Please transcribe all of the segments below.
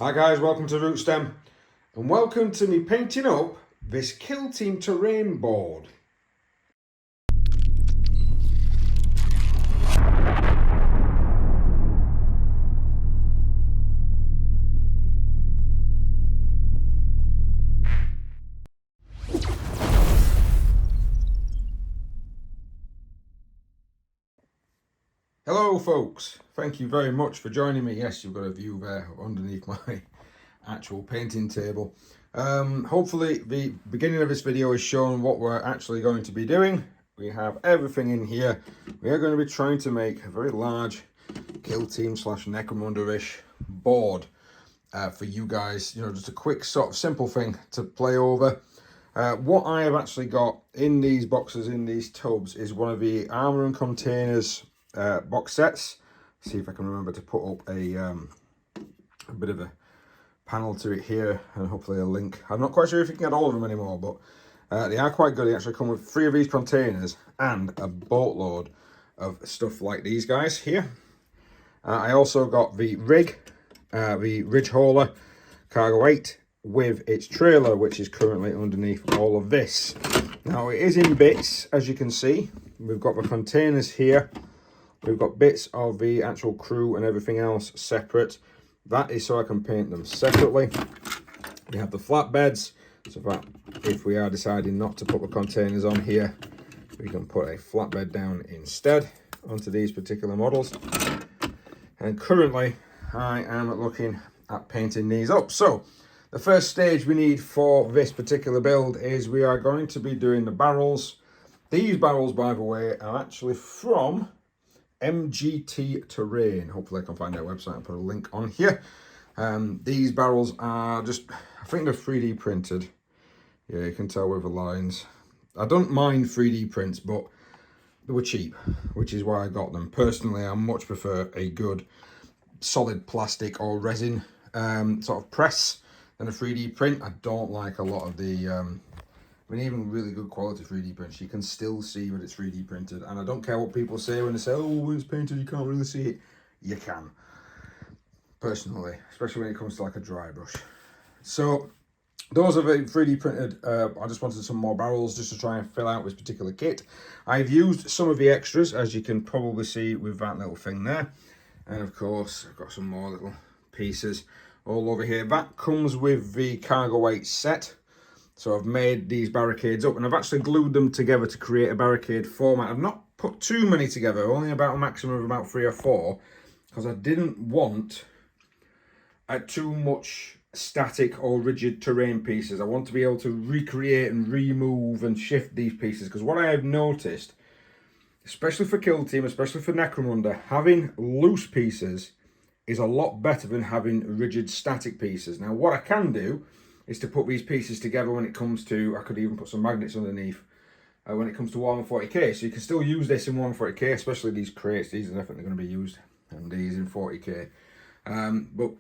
Hi guys, welcome to Rootstem and welcome to me painting up this Kill Team terrain board. Hello folks, thank you very much for joining me. Yes, you've got a view there underneath my actual painting table. Hopefully the beginning of this video is showing what we're actually going to be doing. We have everything in here. We are going to be trying to make a very large Kill Team / Necromunda-ish board for you guys. You know, just a quick sort of simple thing to play over. What I have actually got in these boxes, in these tubs, is one of the Armoured containers box sets. See if I can remember to put up a bit of a panel to it here and hopefully a link. I'm not quite sure if you can get all of them anymore, but they are quite good. They actually come with 3 of these containers and a boatload of stuff like these guys here. I also got the rig, the Ridgehauler Cargo 8 with its trailer, which is currently underneath all of this. Now it is in bits, as you can see. We've got the containers here. We've got bits of the actual crew and everything else separate. That is so I can paint them separately. We have the flatbeds, so that if we are deciding not to put the containers on here, we can put a flatbed down instead onto these particular models. And currently, I am looking at painting these up. So, the first stage we need for this particular build is we are going to be doing the barrels. These barrels, by the way, are actually from MGT Terrain. Hopefully I can find their website and put a link on here. These barrels are just, I think they're 3D printed. Yeah, you can tell with the lines. I don't mind 3D prints, but they were cheap, which is why I got them. Personally, I much prefer a good solid plastic or resin sort of press than a 3D print. I don't like a lot of the I mean, even really good quality 3D prints, you can still see that it's 3D printed. And I don't care what people say when they say, oh, when it's painted, you can't really see it. You can. Personally, especially when it comes to like a dry brush. So, those are the 3D printed. I just wanted some more barrels just to try and fill out this particular kit. I've used some of the extras, as you can probably see with that little thing there. And of course, I've got some more little pieces all over here. That comes with the Cargo 8 set. So I've made these barricades up and I've actually glued them together to create a barricade format. I've not put too many together, only about a maximum of about 3 or 4, because I didn't want too much static or rigid terrain pieces. I want to be able to recreate and remove and shift these pieces, because what I have noticed, especially for Kill Team, especially for Necromunda, having loose pieces is a lot better than having rigid static pieces. Now what I can do is to put these pieces together when it comes to, I could even put some magnets underneath when it comes to 140k. So you can still use this in 140k, especially these crates. These are definitely going to be used, and these in 40k. But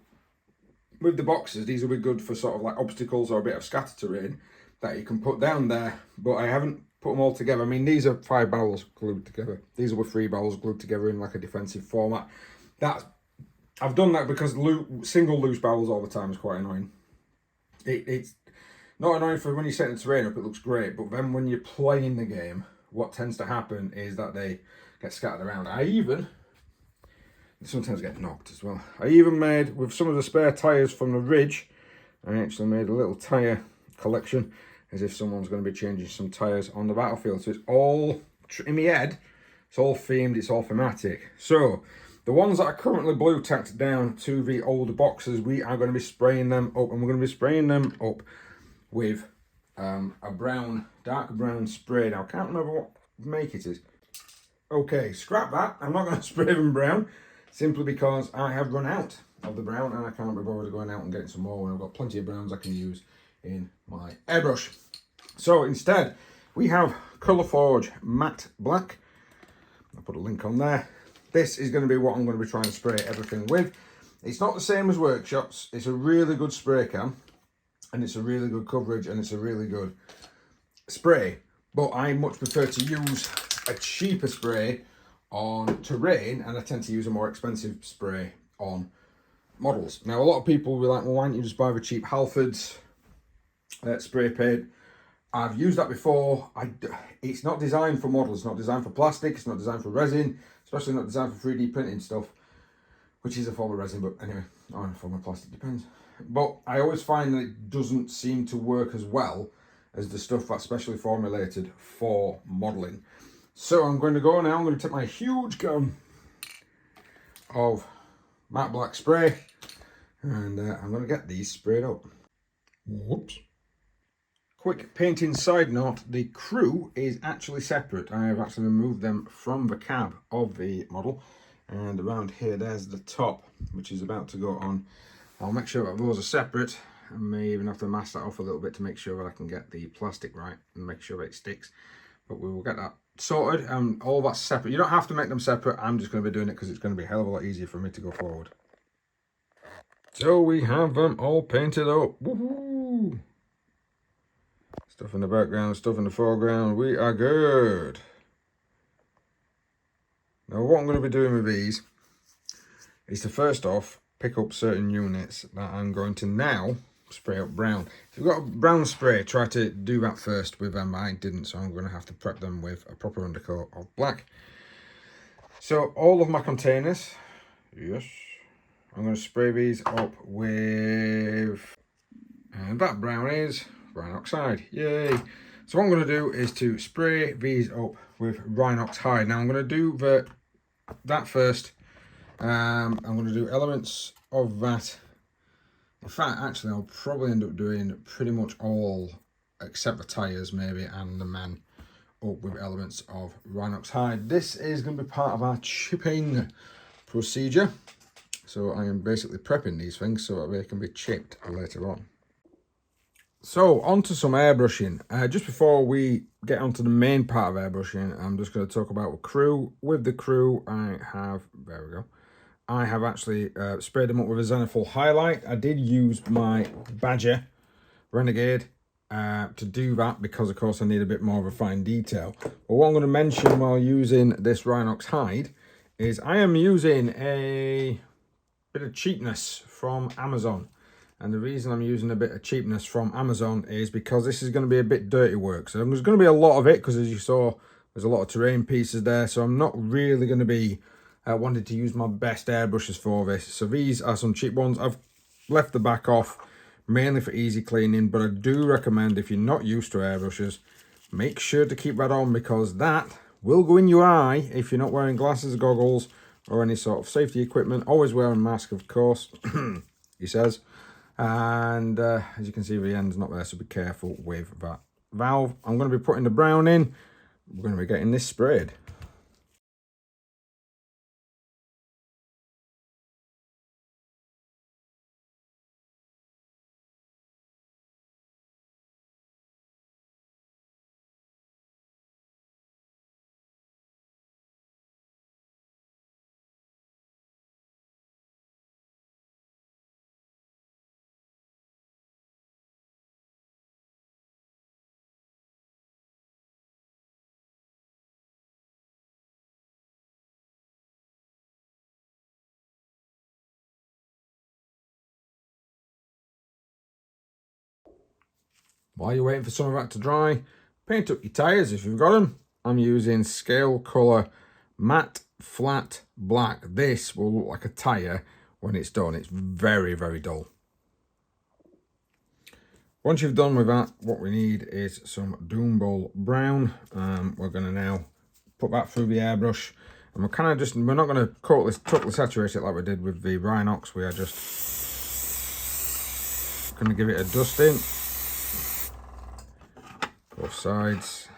with the boxes, these will be good for sort of like obstacles or a bit of scatter terrain that you can put down there. But I haven't put them all together. I mean, these are 5 barrels glued together. These are 3 barrels glued together in like a defensive format. I've done that because single loose barrels all the time is quite annoying. It's not annoying for when you're setting the terrain up, it looks great, but then when you're playing the game, what tends to happen is that they get scattered around. They sometimes get knocked as well. I even made, with some of the spare tyres from the Ridge, I actually made a little tyre collection, as if someone's going to be changing some tyres on the battlefield. So it's all, in my head, it's all themed, it's all thematic. So, the ones that are currently blue tacked down to the older boxes, we are going to be spraying them up, and we're going to be spraying them up with a brown, dark brown spray. Now, I can't remember what make it is. Okay, scrap that. I'm not going to spray them brown, simply because I have run out of the brown, and I can't be bothered going out and getting some more when I've got plenty of browns I can use in my airbrush. So, instead, we have Colourforge Matte Black. I'll put a link on there. This is going to be what I'm going to be trying to spray everything with. It's not the same as Workshops. It's a really good spray can, and it's a really good coverage, and it's a really good spray. But I much prefer to use a cheaper spray on terrain, and I tend to use a more expensive spray on models. Now, a lot of people will be like, well, why don't you just buy the cheap Halfords spray paint? I've used that before. It's not designed for models, it's not designed for plastic, it's not designed for resin, especially not designed for 3D printing stuff, which is a form of resin, but anyway, or a form of plastic, depends. But I always find that it doesn't seem to work as well as the stuff that's specially formulated for modelling. So I'm going to go now, I'm going to take my huge gun of matte black spray, and I'm going to get these sprayed up. Whoops. Quick painting side note, the crew is actually separate. I have actually removed them from the cab of the model, and around here there's the top, which is about to go on. I'll make sure that those are separate. I may even have to mask that off a little bit to make sure that I can get the plastic right and make sure that it sticks, but we will get that sorted. And all that's separate. You don't have to make them separate. I'm just going to be doing it because it's going to be a hell of a lot easier for me to go forward. So we have them all painted up. Woohoo! Stuff in the background, stuff in the foreground. We are good. Now what I'm going to be doing with these is to first off pick up certain units that I'm going to now spray up brown. If you've got a brown spray, try to do that first with them. I didn't, so I'm going to have to prep them with a proper undercoat of black. So all of my containers, yes, I'm going to spray these up with, and that brown is Rhinox hide, yay. So what I'm going to do is to spray these up with Rhinox hide. Now I'm going to do that first. I'm going to do elements of that. In fact, actually, I'll probably end up doing pretty much all, except the tyres maybe, and the man, up with elements of Rhinox hide. This is going to be part of our chipping procedure. So I am basically prepping these things so that they can be chipped later on. So, on to some airbrushing. Just before we get onto the main part of airbrushing, I'm just going to talk about the crew. With the crew, there we go. I have actually sprayed them up with a Zenithal highlight. I did use my Badger Renegade to do that because, of course, I need a bit more of a fine detail. But what I'm going to mention while using this Rhinox hide is I am using a bit of cheapness from Amazon. And the reason I'm using a bit of cheapness from Amazon is because this is going to be a bit dirty work. So there's going to be a lot of it because, as you saw, there's a lot of terrain pieces there. So I'm not really going to be wanting to use my best airbrushes for this. So these are some cheap ones. I've left the back off mainly for easy cleaning. But I do recommend, if you're not used to airbrushes, make sure to keep that on because that will go in your eye if you're not wearing glasses, goggles, or any sort of safety equipment. Always wear a mask, of course, he says. And as you can see, the end's not there, so be careful with that valve. I'm going to be putting the brown in. We're going to be getting this sprayed. While you're waiting for some of that to dry, paint up your tyres if you've got them. I'm using Scale Colour Matte Flat Black. This will look like a tyre when it's done. It's very, very dull. Once you've done with that, what we need is some Doombull Brown. We're going to now put that through the airbrush. And we're not going to totally saturate it like we did with the Rhinox. We are just going to give it a dusting. Both sides.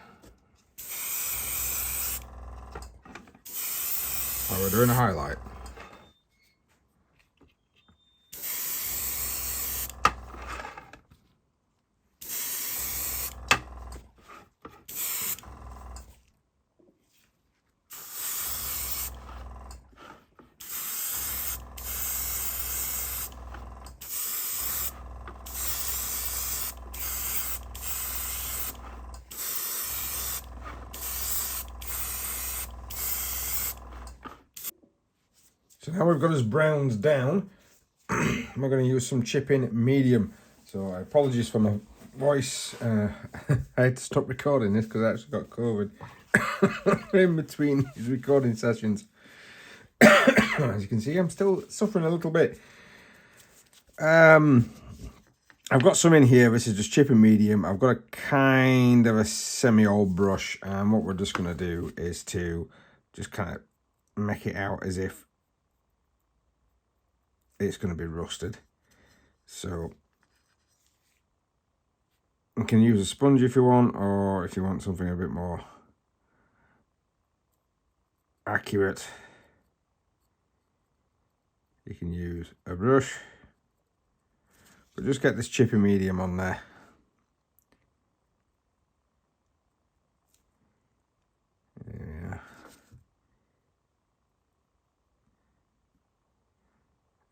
Oh, we're doing a highlight. So now we've got his browns down, we're going to use some chipping medium. So apologies for my voice. I had to stop recording this because I actually got COVID in between these recording sessions. As you can see, I'm still suffering a little bit. I've got some in here. This is just chipping medium. I've got a kind of a semi-old brush, and what we're just going to do is to just kind of make it out as if it's going to be rusted. So you can use a sponge if you want, or if you want something a bit more accurate, you can use a brush. But just get this chipping medium on there. Yeah.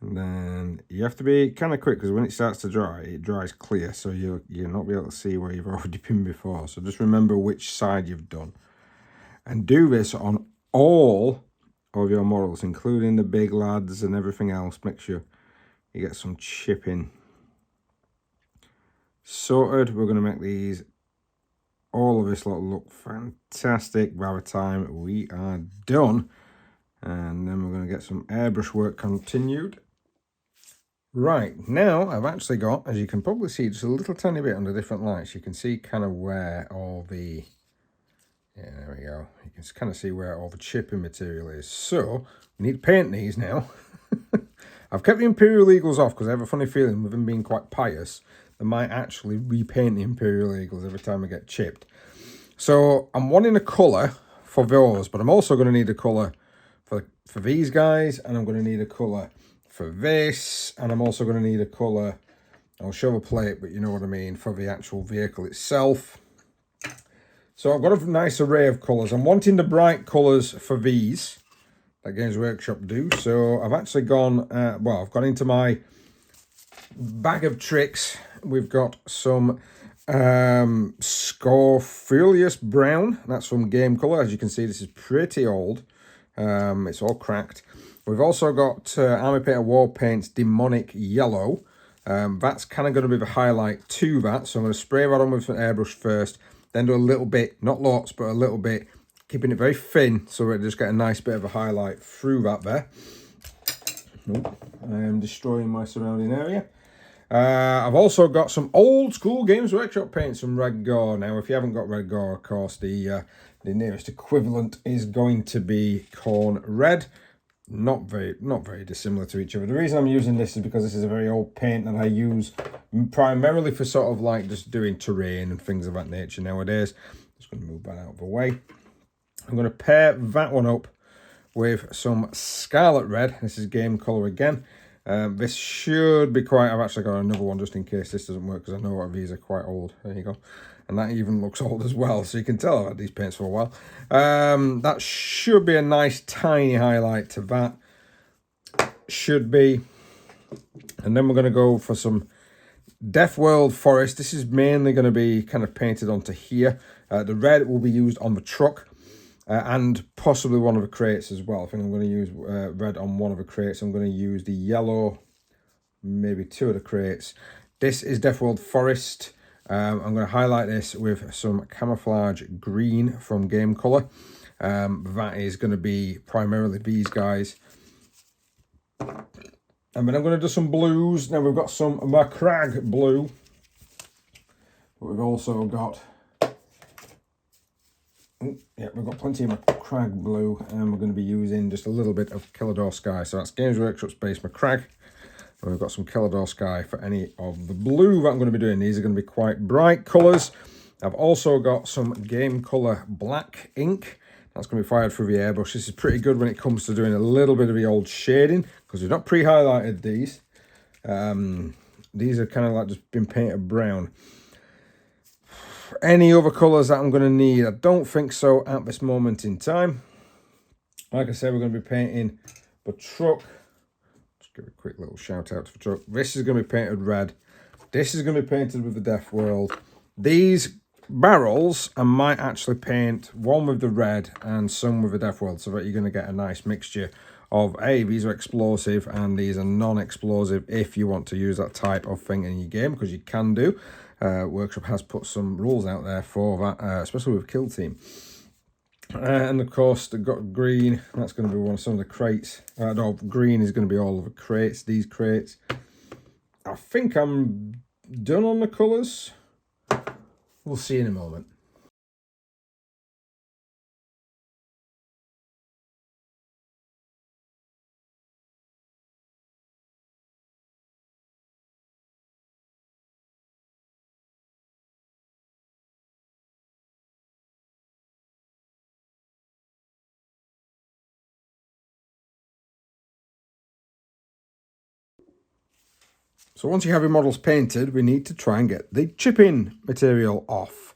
And then you have to be kind of quick, because when it starts to dry, it dries clear, so you'll not be able to see where you've already been before. So just remember which side you've done. And do this on all of your models, including the big lads and everything else. Make sure you get some chipping sorted. We're going to make these, all of this look fantastic by the time we are done. And then we're going to get some airbrush work continued. Right, now I've actually got, as you can probably see, just a little tiny bit under different lights. You can see kind of where all the, yeah, there we go. You can kind of see where all the chipping material is. So we need to paint these now. I've kept the Imperial Eagles off because I have a funny feeling, with them being quite pious, I might actually repaint the Imperial Eagles every time I get chipped. So I'm wanting a colour for those, but I'm also going to need a colour for these guys, and I'm going to need a colour for this, and I'm also going to need a colour, I'll show a plate, but you know what I mean, for the actual vehicle itself. So I've got a nice array of colours. I'm wanting the bright colours for these that Games Workshop do. So I've actually gone, I've gone into my bag of tricks. We've got some Scorfolius Brown. That's from Game Colour. As you can see, this is pretty old. It's all cracked. We've also got Army Painter War Paints Demonic Yellow. That's kind of going to be the highlight to that. So I'm going to spray that on with an airbrush first. Then do a little bit, not lots, but a little bit, keeping it very thin so we just get a nice bit of a highlight through that there. I am destroying my surrounding area. I've also got some old school Games Workshop paints from Red Gore. Now, if you haven't got Red Gore, of course, the nearest equivalent is going to be Corn Red. Not very dissimilar to each other. The reason I'm using this is because this is a very old paint that I use primarily for sort of like just doing terrain and things of that nature nowadays. Just going to move that out of the way. I'm going to pair that one up with some Scarlet Red. This is Game Colour again. This should be quite, I've actually got another one just in case this doesn't work, because I know what these are quite old. There you go. And that even looks old as well, so you can tell I've had these paints for a while. That should be a nice tiny highlight to that. Should be. And then we're going to go for some Death World Forest. This is mainly going to be kind of painted onto here. The red will be used on the truck. And possibly one of the crates as well. I think I'm going to use red on one of the crates. I'm going to use the yellow, maybe two of the crates. This is Death World Forest. I'm going to highlight this with some camouflage green from Game Colour. That is going to be primarily these guys. And then I'm going to do some blues. Now we've got some Macragge blue. But we've also got... yeah, we've got plenty of Macragge blue, and we're going to be using just a little bit of Kellador Sky. So that's Games Workshop Space Macragge. And we've got some Kellador Sky for any of the blue that I'm going to be doing. These are going to be quite bright colours. I've also got some Game Colour black ink. That's going to be fired through the airbrush. This is pretty good when it comes to doing a little bit of the old shading, because we've not pre-highlighted these. These are kind of like just been painted brown. Any other colours that I'm going to need? I don't think so at this moment in time. Like I said, we're going to be painting the truck. Just give a quick little shout out to the truck. This is going to be painted red. This is going to be painted with the Death World. These barrels, I might actually paint one with the red and some with the Death World, so that you're going to get a nice mixture of, hey, these are explosive and these are non-explosive if you want to use that type of thing in your game, because you can do. Workshop has put some rules out there for that, especially with Kill Team. And of course, they've got green. That's going to be some of the crates. No, green is going to be all of the crates, these crates. I think I'm done on the colours. We'll see in a moment. So once you have your models painted, we need to try and get the chipping material off.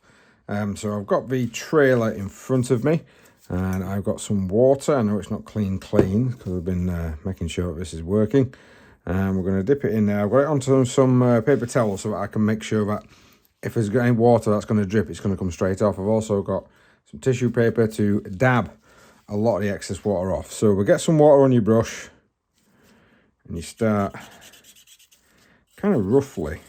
So I've got the trailer in front of me, and I've got some water. I know it's not clean because I've been making sure that this is working. And we're going to dip it in there. I've got it onto some paper towel so that I can make sure that if there's any water that's going to drip, it's going to come straight off. I've also got some tissue paper to dab a lot of the excess water off. So we'll get some water on your brush, and you start kind of roughly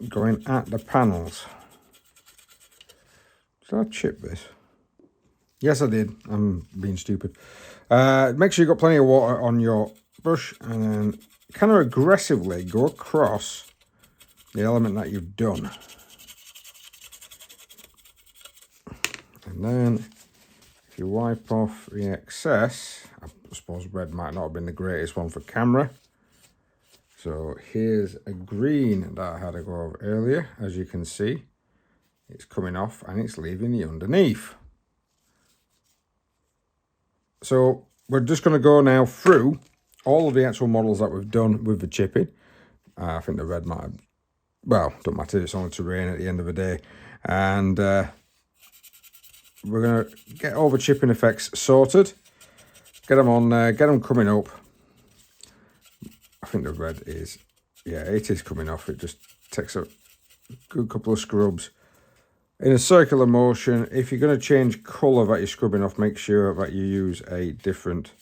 going at the panels. Did I chip this? Yes, I did. I'm being stupid. Make sure you've got plenty of water on your brush, and then kind of aggressively go across the element that you've done. And then if you wipe off the excess, I suppose red might not have been the greatest one for camera. So here's a green that I had to go over earlier. As you can see, it's coming off and it's leaving the underneath. So we're just going to go now through all of the actual models that we've done with the chipping. I think the red might have, well, don't matter, it's only terrain at the end of the day. And we're going to get all the chipping effects sorted, get them on there, get them coming up. I think the red is, yeah, it is coming off. It just takes a good couple of scrubs in a circular motion. If you're going to change colour that you're scrubbing off, make sure that you use a different,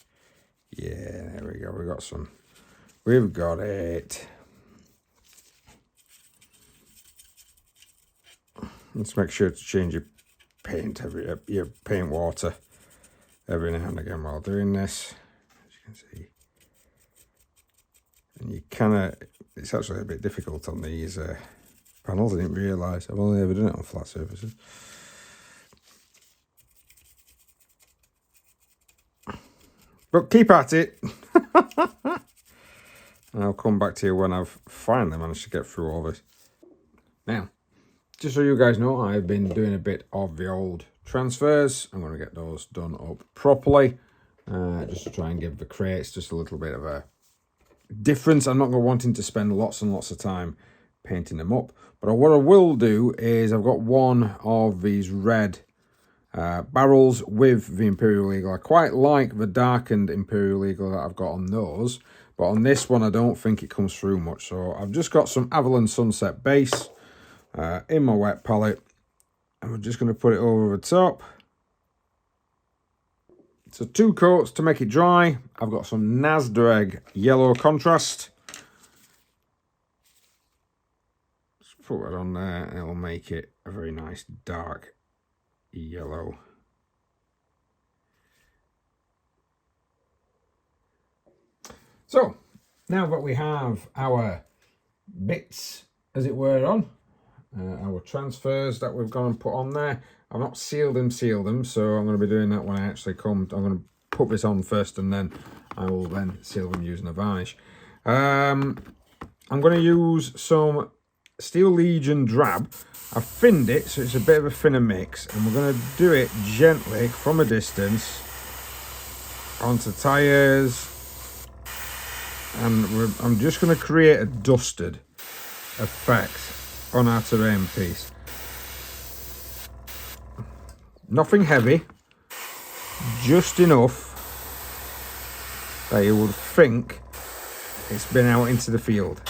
yeah, there we go, we've got it. Let's make sure to change your paint your paint water every now and again while doing this, as you can see. And you kind of, it's actually a bit difficult on these panels. I didn't realise. I've only ever done it on flat surfaces. But keep at it. And I'll come back to you when I've finally managed to get through all this. Now, just so you guys know, I've been doing a bit of the old transfers. I'm going to get those done up properly, just to try and give the crates just a little bit of a difference. I'm not going to wanting to spend lots and lots of time painting them up, but what I will do is I've got one of these red barrels with the Imperial Eagle. I quite like the darkened Imperial Eagle that I've got on those, but on this one I don't think it comes through much. So I've just got some Avalon Sunset base in my wet palette, and we're just going to put it over the top. So 2 coats to make it dry. I've got some Nasdrag yellow contrast. Just put that on there and it'll make it a very nice dark yellow. So now that we have our bits, as it were, on, our transfers that we've gone and put on there, I've not sealed them, so I'm going to be doing that when I actually come. I'm going to put this on first, and then I will then seal them using a varnish. I'm going to use some Steel Legion Drab. I've thinned it, so it's a bit of a thinner mix, and we're going to do it gently from a distance onto tyres, and I'm just going to create a dusted effect on our terrain piece. Nothing heavy, just enough that you would think it's been out into the field.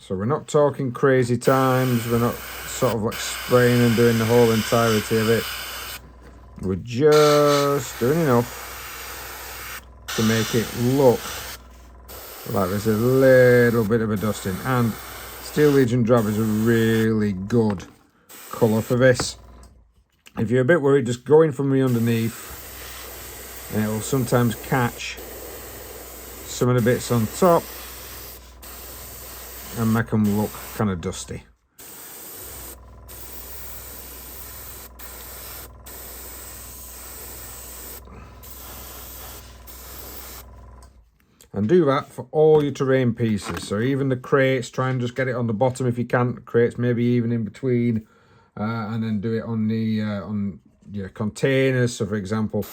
So we're not talking crazy times, we're not sort of like spraying and doing the whole entirety of it. We're just doing enough to make it look like there's a little bit of a dusting. And Steel Legion Drab is a really good colour for this. If you're a bit worried, just go in from the underneath, and it will sometimes catch some of the bits on top and make them look kind of dusty. And do that for all your terrain pieces. So even the crates, try and just get it on the bottom if you can. Crates maybe even in between, and then do it on the on your containers. So for example,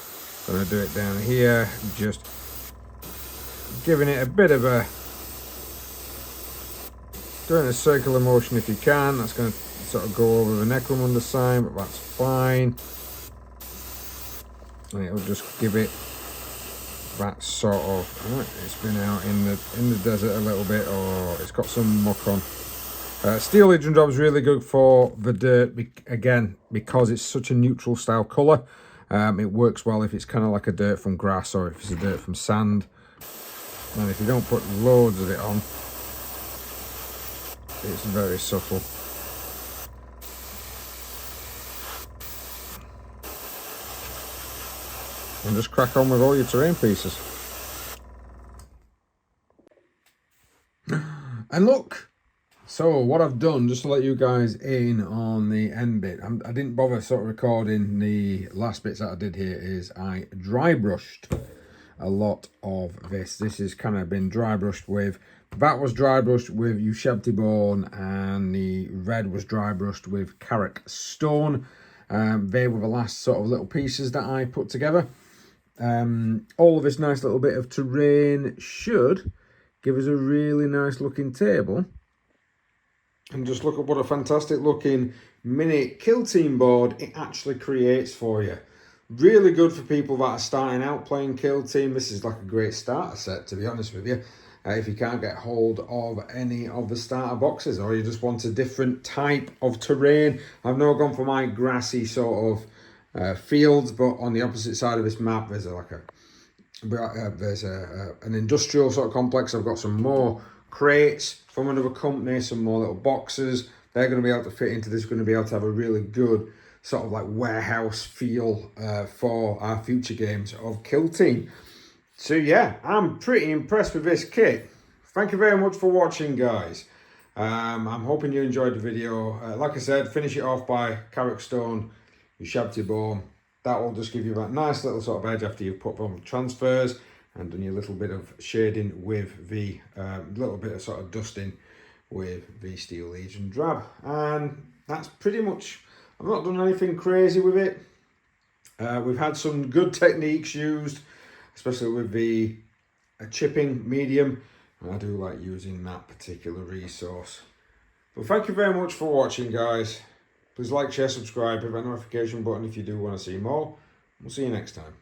I'm going to do it down here, just giving it a bit of a, doing a circular motion if you can. That's going to sort of go over the Necromunda sign, but that's fine. And it'll just give it that sort of, it's been out in the desert a little bit, or it's got some muck on. Steel Legion Drab is really good for the dirt, again, because it's such a neutral style colour. It works well if it's kind of like a dirt from grass, or if it's a dirt from sand. And if you don't put loads of it on, it's very subtle. And just crack on with all your terrain pieces. And look, so what I've done, just to let you guys in on the end bit, I didn't bother sort of recording the last bits that I did here, is I dry brushed a lot of this. This has kind of been dry brushed with, that was dry brushed with Ushabti-bone, and the red was dry brushed with Carrick Stone. They were the last sort of little pieces that I put together. All of this nice little bit of terrain should give us a really nice looking table. And just look at what a fantastic looking mini kill team board it actually creates for you. Really good for people that are starting out playing kill team. This is like a great starter set, to be honest with you. If you can't get hold of any of the starter boxes, or you just want a different type of terrain. I've now gone for my grassy sort of fields, but on the opposite side of this map there's an industrial sort of complex. I've got some more crates from another company, some more little boxes. They're going to be able to fit into this. We're going to be able to have a really good sort of like warehouse feel for our future games of Kill Team. So yeah, I'm pretty impressed with this kit. Thank you very much for watching, guys. I'm hoping you enjoyed the video. Like I said, finish it off by Carrick Stone, Ushabti-bone. That will just give you that nice little sort of edge after you've put on transfers and done your little bit of shading with the little bit of sort of dusting with the Steel Legion Drab. And that's pretty much, I've not done anything crazy with it. We've had some good techniques used, especially with the chipping medium. And I do like using that particular resource. But thank you very much for watching, guys. Please like, share, subscribe, hit that notification button if you do want to see more. We'll see you next time.